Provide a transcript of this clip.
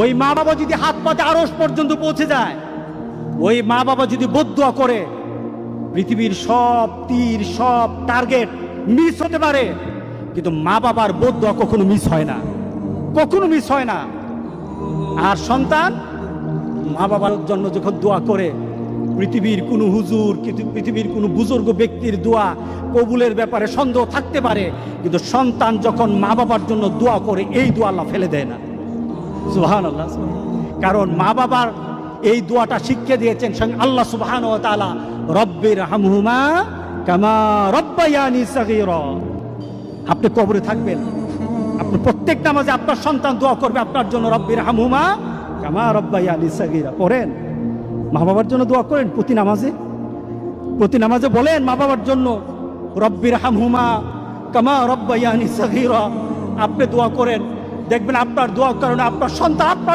ওই মা বাবা যদি হাত পাতে আরশ পর্যন্ত পৌঁছে যায়, ওই মা বাবা যদি বদদুয়া করে, পৃথিবীর সব তীর সব টার্গেট মিস হতে পারে, কিন্তু মা বাবার বদদুয়া কখনো মিস হয় না, কখনো মিস হয় না। আর সন্তান মা বাবার জন্য যখন দোয়া করে, পৃথিবীর কোনো হুজুর, পৃথিবীর কোনো বুজুর্গ ব্যক্তির দোয়া কবুলের ব্যাপারে সন্দেহ থাকতে পারে, কিন্তু সন্তান যখন মা বাবার জন্য দোয়া করে, এই দোয়া আল্লাহ ফেলে দেয় না। সুবহানাল্লাহ। কারণ মা বাবার এই দোয়াটা শিখিয়ে দিয়েছেন স্বয়ং আল্লাহ সুবহানাহু ওয়া তাআলা, রব্বির হামহুমা কামা রব্বায়ানি সাগীরা। আপনি কবরে থাকবেন, আপনি প্রত্যেক নামাজে আপনার সন্তান দোয়া করবে আপনার জন্য, রব্বির হামহুমা কামা রব্বায়ানি সাগীরা। পড়েন, মা বাবার জন্য দোয়া করেন প্রতি নামাজে বলেন মা বাবার জন্য, রব্বির হামহুমা কামা রব্বায়ানি সাগীরা। আপনি দোয়া করেন, দেখবেন আপনার দোয়ার কারণে আপনার সন্তান আপনার